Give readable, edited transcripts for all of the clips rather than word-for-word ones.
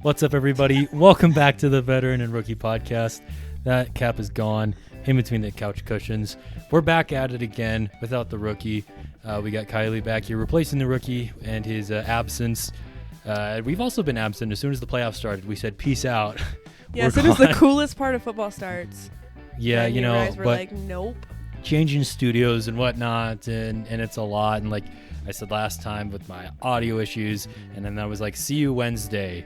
What's up, everybody? Welcome back to the Veteran and Rookie Podcast. That cap is gone in between the couch cushions. We're back at it again without the rookie. We got Kyleigh back here replacing the rookie and his absence. We've also been absent. As soon as the playoffs started, we said, peace out. Yeah, as soon as the coolest part of football starts. Yeah, and you know, guys were but like, nope. changing studios and whatnot, and it's a lot. And like I said last time with my audio issues, and then I was like, see you Wednesday.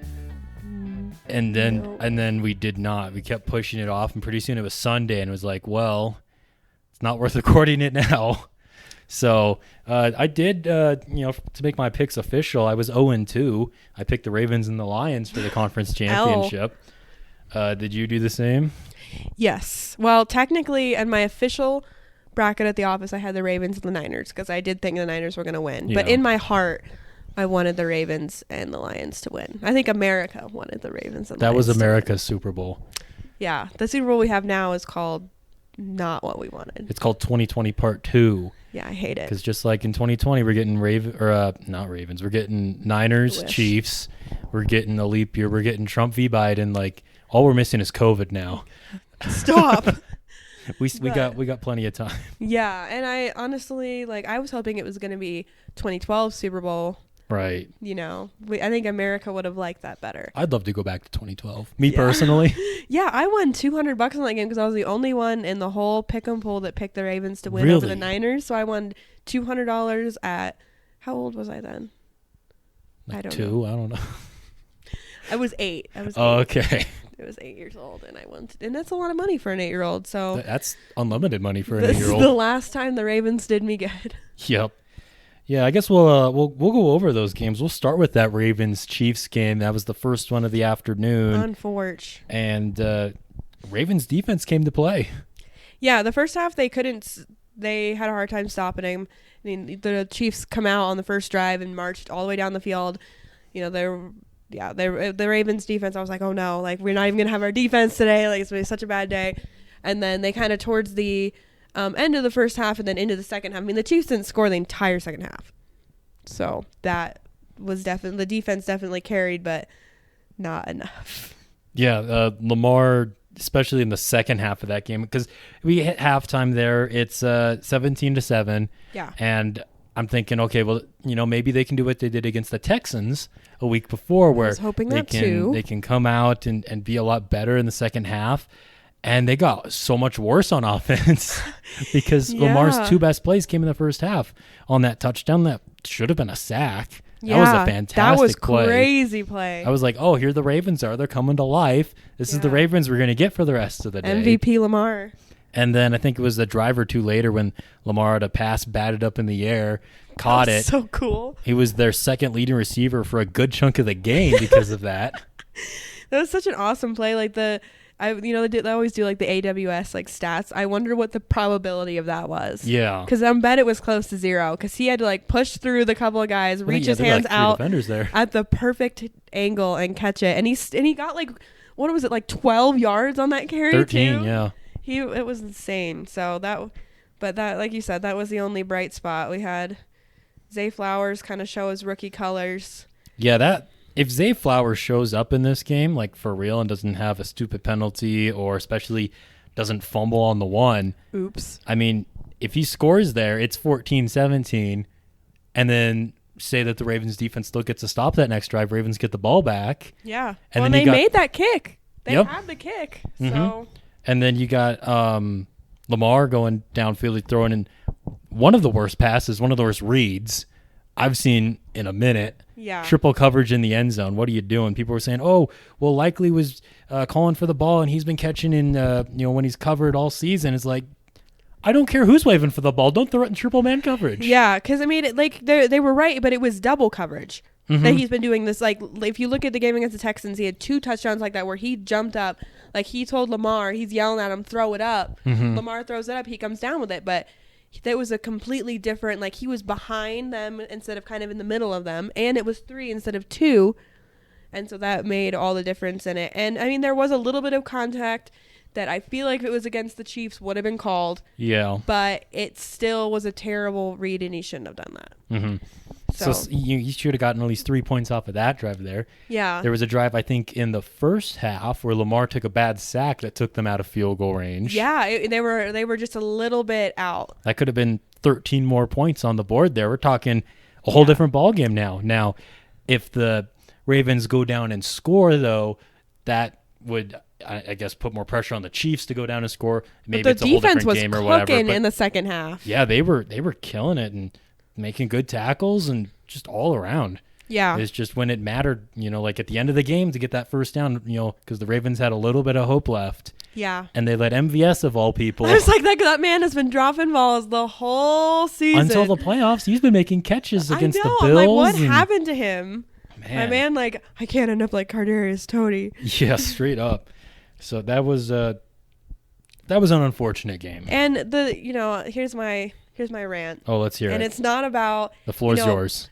And then we did not. We kept pushing it off, and pretty soon it was Sunday, and it was like, well, it's not worth recording it now. So I did, to make my picks official, I was 0-2. I picked the Ravens and the Lions for the conference championship. Did you do the same? Yes. Well, technically, in my official bracket at the office, I had the Ravens and the Niners because I did think the Niners were going to win. Yeah. But in my heart, I wanted the Ravens and the Lions to win. I think America wanted the Ravens and the Lions. That was America's Super Bowl. Yeah. The Super Bowl we have now is called not what we wanted. It's called 2020 Part 2. Yeah, I hate it. Because just like in 2020, we're getting not Ravens. We're getting Niners, Chiefs. We're getting a leap year. We're getting Trump v. Biden. Like, all we're missing is COVID now. Stop. we got plenty of time. Yeah, and I honestly, I was hoping it was going to be 2012 Super Bowl. Right. You know, I think America would have liked that better. I'd love to go back to 2012. Me personally. Yeah, I won $200 on that game because I was the only one in the whole pick 'em pool that picked the Ravens to win over the Niners. So I won $200 at, how old was I then? I don't know. I was 8. Oh, okay. I was 8 years old, and I won, and that's a lot of money for an 8-year-old. So that's unlimited money for an 8-year-old. This is the last time the Ravens did me good. Yep. Yeah, I guess we'll go over those games. We'll start with that Ravens-Chiefs game. That was the first one of the afternoon. Unfortunate. And Ravens defense came to play. Yeah, the first half they had a hard time stopping him. I mean, the Chiefs come out on the first drive and marched all the way down the field. You know, the Ravens defense, I was like, oh no, we're not even going to have our defense today. It's going to be such a bad day. And then they kind of towards the end of the first half and then into the second half. I mean, the Chiefs didn't score the entire second half. So that was the defense definitely carried, but not enough. Yeah, Lamar, especially in the second half of that game, because we hit halftime there. It's 17-7. Yeah. And I'm thinking, okay, well, maybe they can do what they did against the Texans a week before, where they can come out and be a lot better in the second half. And they got so much worse on offense because Lamar's two best plays came in the first half on that touchdown that should have been a sack. Yeah, that was a fantastic play. That was crazy play. I was like, oh, here the Ravens are. They're coming to life. This is the Ravens we're going to get for the rest of the day. MVP Lamar. And then I think it was the drive or two later when Lamar had a pass batted up in the air, caught it. So cool. He was their second leading receiver for a good chunk of the game because of that. That was such an awesome play. They always do the AWS stats. I wonder what the probability of that was. Yeah. Because I bet it was close to 0 because he had to push through the couple of guys, reach his hands out there at the perfect angle and catch it. And he got 12 yards on that carry 13, too. Yeah. It was insane. So but like you said, that was the only bright spot. We had Zay Flowers kind of show his rookie colors. Yeah, if Zay Flowers shows up in this game, for real, and doesn't have a stupid penalty or especially doesn't fumble on the one. Oops. I mean, if he scores there, it's 14-17, and then say that the Ravens defense still gets a stop that next drive. Ravens get the ball back. Yeah. And then they made that kick. They had the kick. Mm-hmm. So. And then you got Lamar going downfield, throwing in one of the worst passes, one of the worst reads I've seen in a minute. Yeah. Triple coverage in the end zone. What are you doing? People were saying, oh, well, Likely was calling for the ball, and he's been catching in, when he's covered all season. It's like, I don't care who's waving for the ball. Don't throw it in triple man coverage. Yeah, because, I mean, they were right, but it was double coverage. Mm-hmm. That he's been doing this. If you look at the game against the Texans, he had 2 touchdowns like that where he jumped up. He told Lamar, he's yelling at him, throw it up. Mm-hmm. Lamar throws it up. He comes down with it. But that was a completely different, he was behind them instead of kind of in the middle of them. And it was 3 instead of 2. And so that made all the difference in it. And, I mean, there was a little bit of contact that I feel like if it was against the Chiefs would have been called. Yeah. But it still was a terrible read, and he shouldn't have done that. Mm-hmm. So you should have gotten at least 3 points off of that drive there. yeah. There was a drive, I think, in the first half where Lamar took a bad sack that took them out of field goal range. Yeah, they were just a little bit out. That could have been 13 more points on the board there. We're talking a whole different ballgame now. Now, if the Ravens go down and score, though, that would, I guess, put more pressure on the Chiefs to go down and score. Maybe it's a whole different game or whatever. The defense was cooking in the second half. Yeah, they were killing it and making good tackles and just all around. Yeah. It's just when it mattered, like at the end of the game to get that first down, because the Ravens had a little bit of hope left. Yeah. And they let MVS, of all people. I was like, that man has been dropping balls the whole season. Until the playoffs, he's been making catches against the Bills. I'm like, what happened to him? Man. My man, I can't end up like Kadarius Toney. Yeah, straight up. So that was an unfortunate game. And here's my rant. Oh, let's hear it. And it's not about the floor's yours.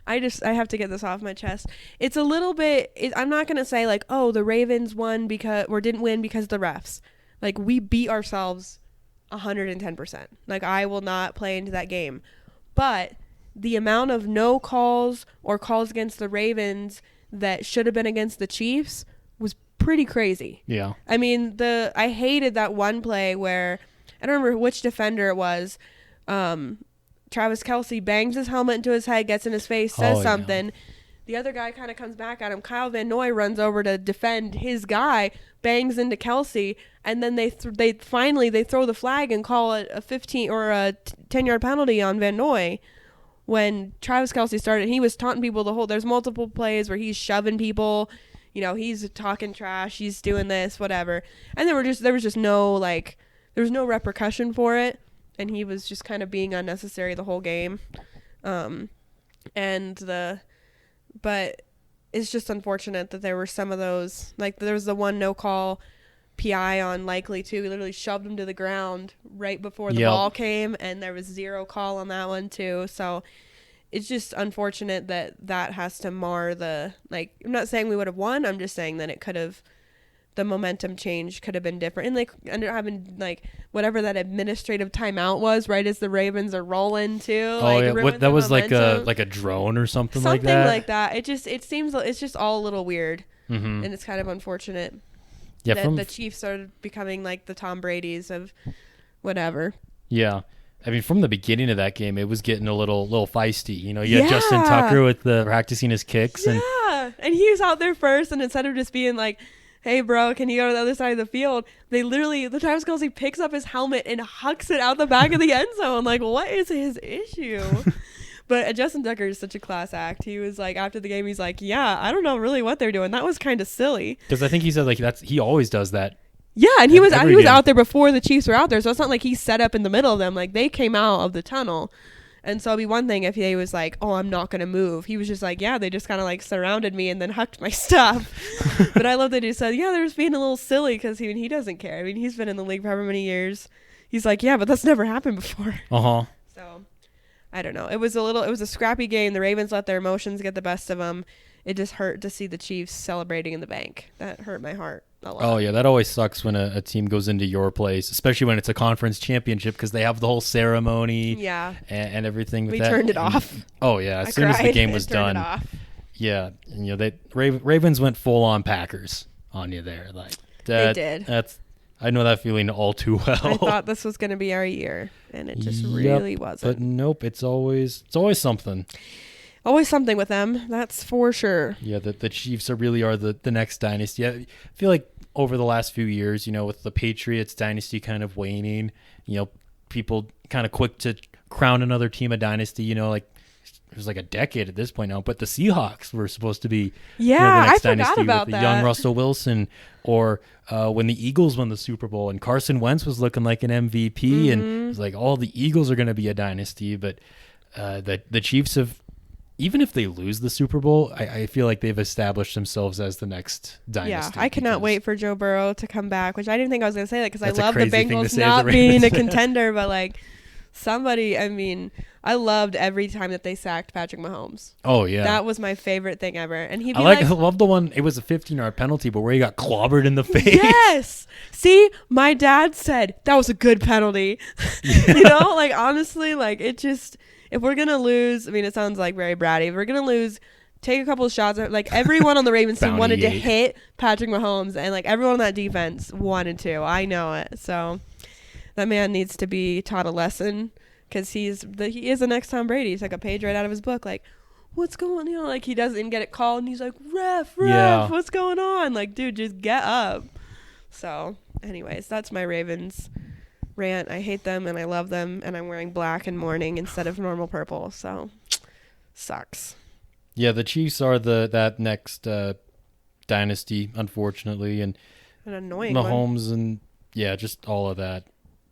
I have to get this off my chest. It's a little bit. I'm not gonna say the Ravens won didn't win because of the refs. We beat ourselves 110%. I will not play into that game, but the amount of no calls or calls against the Ravens that should have been against the Chiefs was pretty crazy. Yeah. I mean, I hated that one play where I don't remember which defender it was. Travis Kelce bangs his helmet into his head, gets in his face, says something. Yeah. The other guy kind of comes back at him. Kyle Van Noy runs over to defend his guy, bangs into Kelce, and then they throw the flag and call it a 15 or a 10-yard penalty on Van Noy. When Travis Kelce started, he was taunting people there's multiple plays where he's shoving people, he's talking trash, he's doing this, whatever. And there was just no there was no repercussion for it, and he was just kind of being unnecessary the whole game. But it's just unfortunate that there were some of those, there was the one no call PI on Likely too. He literally shoved him to the ground right before the ball came, and there was zero call on that one too. So it's just unfortunate that has to mar the, I'm not saying we would have won. I'm just saying that it could have, the momentum change could have been different. And under having whatever that administrative timeout was, right as the Ravens are rolling too. Oh yeah, that was momentum. like a drone or something like that. Something like that. It seems it's just all a little weird, and it's kind of unfortunate. Yeah, that the Chiefs are becoming like the Tom Brady's of whatever. Yeah. I mean, from the beginning of that game, it was getting a little feisty. You had Justin Tucker with practicing his kicks. And he was out there first, and instead of just being like, hey, bro, can you go to the other side of the field? The Travis Kelce picks up his helmet and hucks it out the back of the end zone. What is his issue? But Justin Tucker is such a class act. He was after the game, he's like, yeah, I don't know really what they're doing. That was kind of silly. Because I think he said he always does that. Yeah, and he was out there before the Chiefs were out there, so it's not like he's set up in the middle of them. They came out of the tunnel. And so it'd be one thing if he was like, oh, I'm not going to move. He was just like, yeah, they just kind of surrounded me and then hucked my stuff. But I love that he said, yeah, they're just being a little silly because he doesn't care. I mean, he's been in the league for however many years. He's like, yeah, but that's never happened before. Uh-huh. So I don't know. It was a scrappy game. The Ravens let their emotions get the best of them. It just hurt to see the Chiefs celebrating in the bank. That hurt my heart a lot. Oh, yeah. That always sucks when a team goes into your place, especially when it's a conference championship because they have the whole ceremony and everything with that. We turned it off. Oh, yeah. As soon as the game was done. It off. Yeah. And, Ravens went full-on Packers on you there. They did. I know that feeling all too well. I thought this was going to be our year, and it just really wasn't. But nope, it's always something. Always something with them, that's for sure. Yeah, the Chiefs really are the next dynasty. I feel like over the last few years, with the Patriots dynasty kind of waning, people kind of quick to crown another team a dynasty, it was a decade at this point now, but the Seahawks were supposed to be the next dynasty forgot about with that. The young Russell Wilson, or when the Eagles won the Super Bowl and Carson Wentz was looking like an MVP, and it was all the Eagles are going to be a dynasty, but the Chiefs have, even if they lose the Super Bowl, I feel like they've established themselves as the next dynasty. Yeah, I cannot wait for Joe Burrow to come back, which I didn't think I was going to say that because I love the Bengals not being a contender, but somebody, I mean, I loved every time that they sacked Patrick Mahomes. Oh, yeah. That was my favorite thing ever. And he'd be I love the one, it was a 15-yard penalty, but where he got clobbered in the face. Yes! See, my dad said that was a good penalty. Honestly, if we're gonna lose, I mean, it sounds like very bratty. If we're gonna lose, take a couple of shots. Like everyone on the Ravens team wanted to hit Patrick Mahomes, and like everyone on that defense wanted to. I know it. So that man needs to be taught a lesson because he is the next Tom Brady. He's like a page right out of his book. Like, what's going on? You know, like he doesn't get it called, and he's like, ref, what's going on? Like, dude, just get up. So, anyways, that's my Ravens rant. I hate them and I love them, and I'm wearing black and mourning instead of normal purple. So, sucks. Yeah, the Chiefs are that next dynasty, unfortunately, and an annoying Mahomes and just all of that.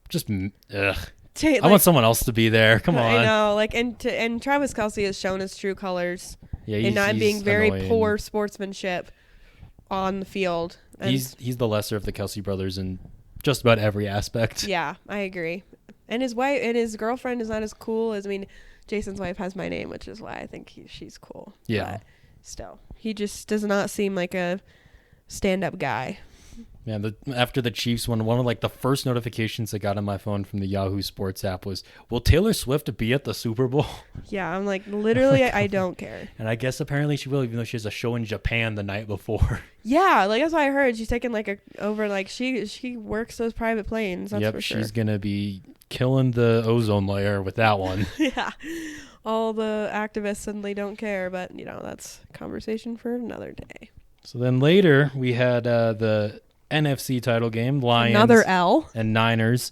Just ugh. I want someone else to be there. Come on. I know, like, and Travis Kelce has shown his true colors in not being very annoying. Poor sportsmanship on the field. And he's the lesser of the Kelce brothers in just about every aspect. Yeah, I agree. And his wife and his girlfriend is not as cool as, I mean, Jason's wife has my name, which is why I think she's cool. Yeah. But still, he just does not seem like a stand-up guy. Yeah, after the Chiefs won, one of like the first notifications I got on my phone from the Yahoo Sports app was, "Will Taylor Swift be at the Super Bowl?" Yeah, I'm like, literally, I don't care. And I guess apparently she will, even though she has a show in Japan the night before. Yeah, like that's what I heard. She's taking like she works those private planes. That's for sure. She's gonna be killing the ozone layer with that one. Yeah, all the activists suddenly don't care, but that's a conversation for another day. So then later we had the NFC title game, Lions, another L, and Niners,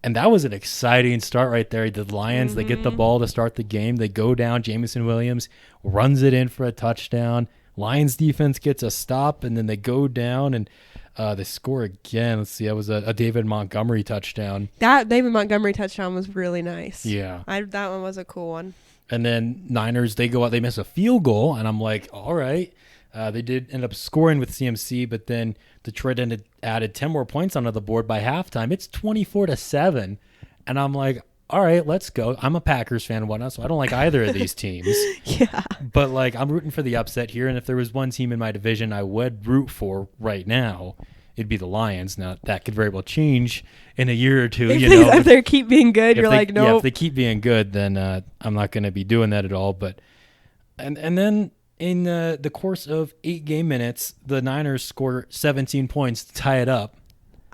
and that was an exciting start right there. The Lions, they get the ball to start the game. They go down. Jameson Williams runs it in for a touchdown. Lions defense gets a stop, and then they go down and they score again. Let's see, that was a David Montgomery touchdown. That David Montgomery touchdown was really nice. Yeah, that one was a cool one. And then Niners, they go out, they miss a field goal, and I'm like, all right. They did end up scoring with CMC, but then Detroit added 10 more points onto the board by halftime. It's 24-7, and I'm like, all right, let's go. I'm a Packers fan and whatnot, so I don't like either of these teams. Yeah. But like, I'm rooting for the upset here, and if there was one team in my division I would root for right now, it'd be the Lions. Now, that could very well change in a year or two. If they keep being good, you're like, nope. Yeah, if they keep being good, then I'm not going to be doing that at all. But and then in the course of 8 game minutes, the Niners score 17 points to tie it up.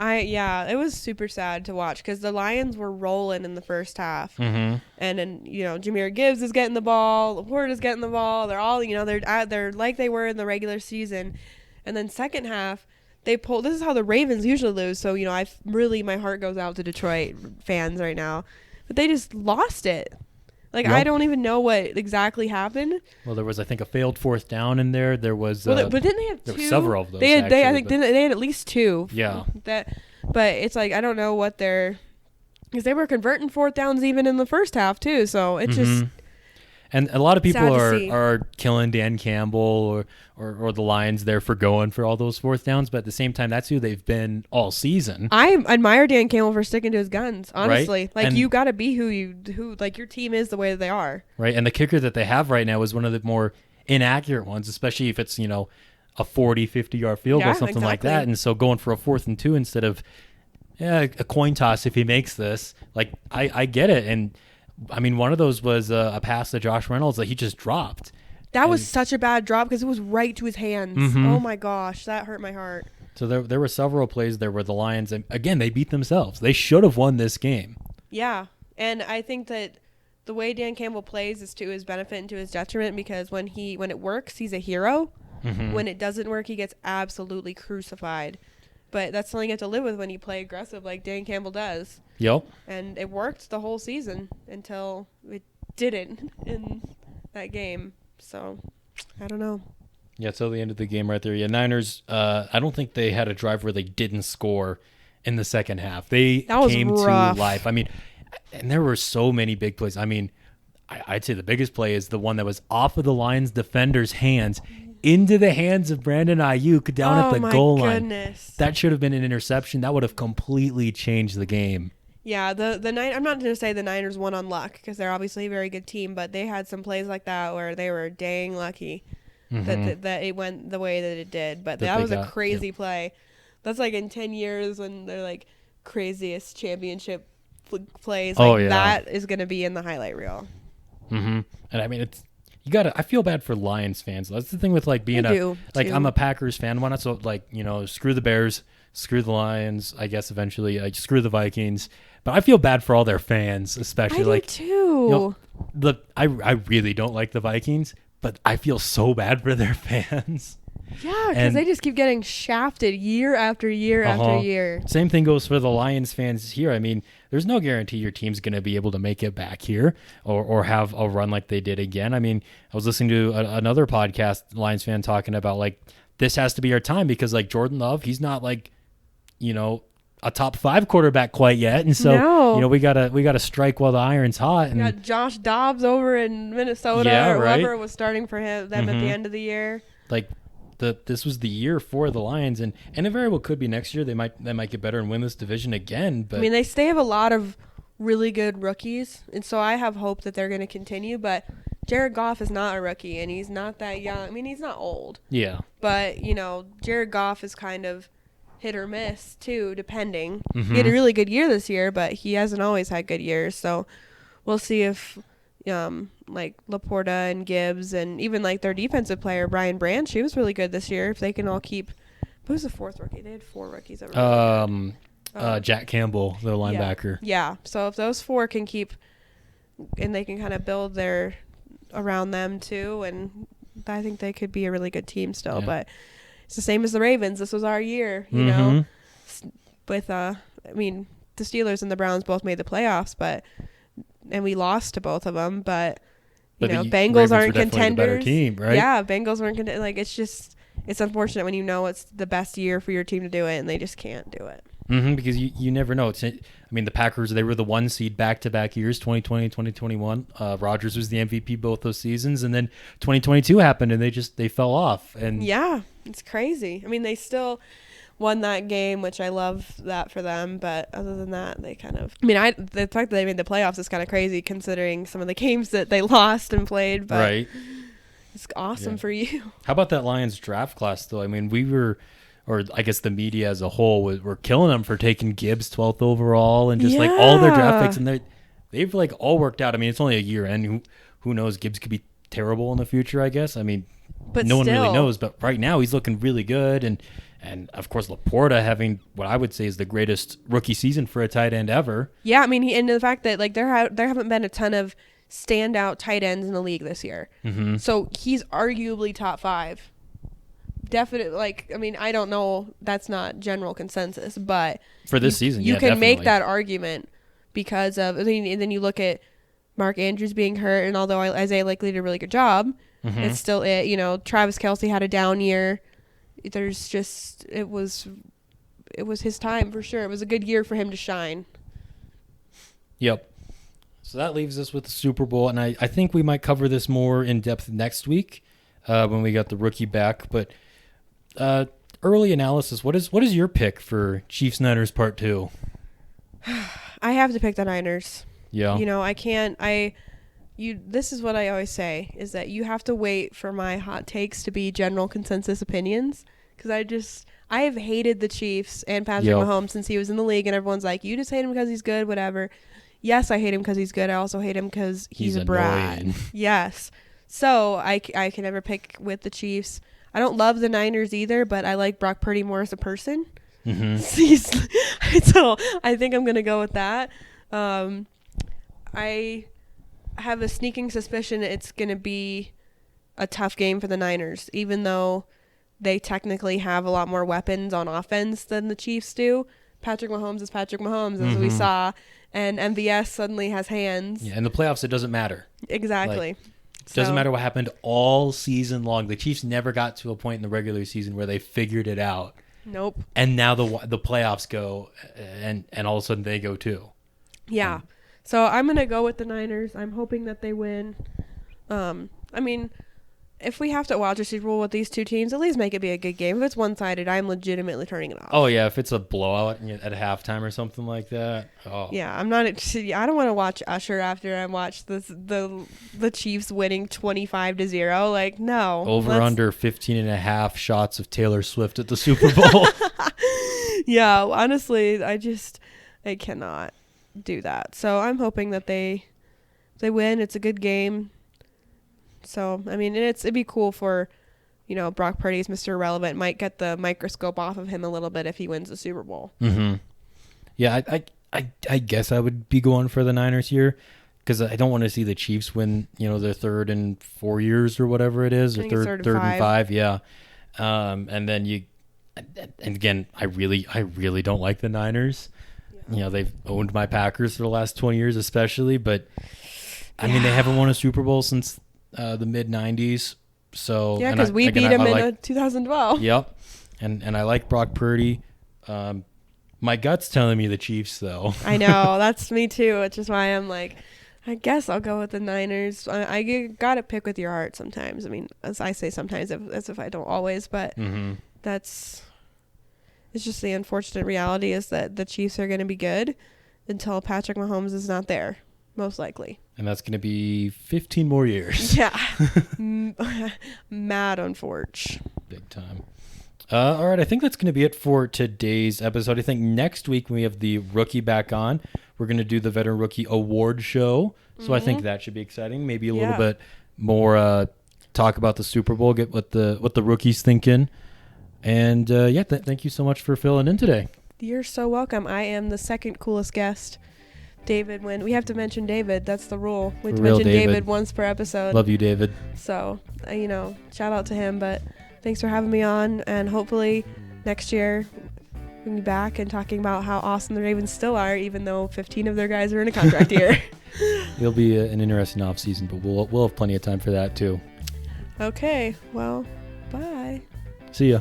It was super sad to watch because the Lions were rolling in the first half. Mm-hmm. And then, Jahmyr Gibbs is getting the ball. Horde is getting the ball. They're all, they're like they were in the regular season. And then second half, they pull. This is how the Ravens usually lose. So, my heart goes out to Detroit fans right now. But they just lost it. Like, yep. I don't even know what exactly happened. Well, there was, I think, a failed fourth down in there. There was... but didn't they have two? There were several of those, they had at least 2. Yeah. But it's like, I don't know what they're... Because they were converting fourth downs even in the first half, too. So, it's just... And a lot of people are killing Dan Campbell or the Lions there for going for all those fourth downs, but at the same time, that's who they've been all season. I admire Dan Campbell for sticking to his guns, honestly. Right? Like, you got to be who like, your team is the way that they are. Right, and the kicker that they have right now is one of the more inaccurate ones, especially if it's, a 40, 50-yard field goal, something like that. And so going for a 4th and 2 instead of a coin toss if he makes this, like, I get it. And I mean, one of those was a pass to Josh Reynolds that he just dropped. That was such a bad drop because it was right to his hands. Mm-hmm. Oh, my gosh. That hurt my heart. So there were several plays there where the Lions, and again, they beat themselves. They should have won this game. Yeah, and I think that the way Dan Campbell plays is to his benefit and to his detriment because when it works, he's a hero. Mm-hmm. When it doesn't work, he gets absolutely crucified. But that's something you have to live with when you play aggressive like Dan Campbell does. Yep. And it worked the whole season until it didn't in that game. So, I don't know. Yeah, till the end of the game right there. Yeah, Niners, I don't think they had a drive where they didn't score in the second half. They came to life. I mean, and there were so many big plays. I mean, I'd say the biggest play is the one that was off of the Lions defender's hands into the hands of Brandon Ayuk down at the goal line. That should have been an interception. That would have completely changed the game. Yeah, I'm not going to say the Niners won on luck because they're obviously a very good team, but they had some plays like that where they were dang lucky that it went the way that it did. But that was a crazy play. That's like in 10 years when they're like craziest championship plays. Like, that is going to be in the highlight reel. Mm-hmm. And I mean, I feel bad for Lions fans. That's the thing with like being I'm a Packers fan. Why not? So like, screw the Bears, screw the Lions, I guess eventually, like screw the Vikings. But I feel bad for all their fans, especially I do too. I really don't like the Vikings, but I feel so bad for their fans. Yeah, because they just keep getting shafted year after year after year. Same thing goes for the Lions fans here. I mean, there's no guarantee your team's going to be able to make it back here or have a run like they did again. I mean, I was listening to another podcast, Lions fan, talking about like this has to be our time because like Jordan Love, he's not like, a top 5 quarterback quite yet, and so we gotta strike while the iron's hot. And we got Josh Dobbs over in Minnesota, or whoever was starting for them at the end of the year. Like this was the year for the Lions, and it very well could be next year. They might get better and win this division again. But I mean, they still have a lot of really good rookies, and so I have hope that they're going to continue. But Jared Goff is not a rookie, and he's not that young. I mean, he's not old. Yeah. But Jared Goff is kind of hit or miss too, depending. He had a really good year this year, but he hasn't always had good years. So we'll see if like Laporta and Gibbs and even like their defensive player Brian Branch, he was really good this year. If they can all keep, who's the 4th rookie? They had 4 rookies. That were really good. Jack Campbell, the linebacker. Yeah. So if those 4 can keep, and they can kind of build their around them too, and I think they could be a really good team still. Yeah. But it's the same as the Ravens. This was our year, you know. With I mean, the Steelers and the Browns both made the playoffs, and we lost to both of them. But Bengals aren't contenders. The better team, right? Yeah, Bengals weren't contenders. Like it's unfortunate when it's the best year for your team to do it, and they just can't do it. Because you never know. I mean, the Packers, they were the 1 seed back-to-back years, 2020, 2021. Rodgers was the MVP both those seasons, and then 2022 happened, and they fell off. And yeah, it's crazy. I mean, they still won that game, which I love that for them. But other than that, they kind of. I mean, the fact that they made the playoffs is kind of crazy considering some of the games that they lost and played. But right. It's awesome for you. How about that Lions draft class, though? I mean, or I guess the media as a whole were killing them for taking Gibbs 12th overall and just like all their draft picks, and they've like all worked out. I mean, it's only a year in. Who knows? Gibbs could be terrible in the future, I guess. I mean, but no one really knows. But right now, he's looking really good, and of course, Laporta having what I would say is the greatest rookie season for a tight end ever. Yeah, I mean, and the fact that like there haven't been a ton of standout tight ends in the league this year, so he's arguably top 5. Definitely, like, I mean, I don't know. That's not general consensus, but for this season, you can make that argument because of. I mean, and then you look at Mark Andrews being hurt, and although Isaiah Likely did a really good job, it's still Travis Kelce had a down year. There's just it was his time for sure. It was a good year for him to shine. Yep. So that leaves us with the Super Bowl, and I think we might cover this more in depth next week when we got the rookie back, but. Early analysis. What is your pick for Chiefs Niners Part 2? I have to pick the Niners. Yeah. I can't. This is what I always say is that you have to wait for my hot takes to be general consensus opinions because I have hated the Chiefs and Patrick Mahomes since he was in the league, and everyone's like, you just hate him because he's good, whatever. Yes, I hate him because he's good. I also hate him because he's a brat. Yes. So I can never pick with the Chiefs. I don't love the Niners either, but I like Brock Purdy more as a person. So I think I'm going to go with that. I have a sneaking suspicion it's going to be a tough game for the Niners, even though they technically have a lot more weapons on offense than the Chiefs do. Patrick Mahomes is Patrick Mahomes, as we saw, and MVS suddenly has hands. Yeah, in the playoffs, it doesn't matter. Exactly. Doesn't matter what happened all season long. The Chiefs never got to a point in the regular season where they figured it out. Nope. And now the playoffs go, and all of a sudden they go too. Yeah. So I'm going to go with the Niners. I'm hoping that they win. I mean, if we have to watch a Super Bowl with these two teams, at least make it be a good game. If it's one-sided, I'm legitimately turning it off. Oh, yeah. If it's a blowout at halftime or something like that. Oh. Yeah, I don't want to watch Usher after I watch the Chiefs winning 25-0. Like, no. Under 15.5 shots of Taylor Swift at the Super Bowl. Yeah, honestly, I cannot do that. So I'm hoping that they they win, it's a good game. So, I mean, it'd be cool for, Brock Purdy's Mr. Irrelevant might get the microscope off of him a little bit if he wins the Super Bowl. Mm-hmm. Yeah, I guess I would be going for the Niners here because I don't want to see the Chiefs win, their third in 4 years or whatever it is, or third and five. Yeah. And then and again, I really don't like the Niners. Yeah. They've owned my Packers for the last 20 years, especially, but I mean, they haven't won a Super Bowl since the mid 90s. So yeah, because we beat him in 2012. Yep. And I like Brock Purdy. My gut's telling me the Chiefs, though. I know. That's me, too, which is why I'm like, I guess I'll go with the Niners. I got to pick with your heart sometimes. I mean, as I say sometimes, as if I don't always, but it's just the unfortunate reality is that the Chiefs are going to be good until Patrick Mahomes is not there, most likely. And that's going to be 15 more years. Yeah. Mad unfortunate. Big time. All right, I think that's going to be it for today's episode. I think next week when we have the rookie back on, we're going to do the Veteran Rookie Award Show. So I think that should be exciting. Maybe a little bit more talk about the Super Bowl, get what the rookies thinking. And thank you so much for filling in today. You're so welcome. I am the second coolest guest. David, when we have to mention David, that's the rule. We have to mention David once per episode. Love you, David. So, shout out to him, but thanks for having me on, and hopefully next year we'll be back and talking about how awesome the Ravens still are, even though 15 of their guys are in a contract year. It'll be an interesting offseason, but we'll have plenty of time for that too. Okay, well, bye. See ya.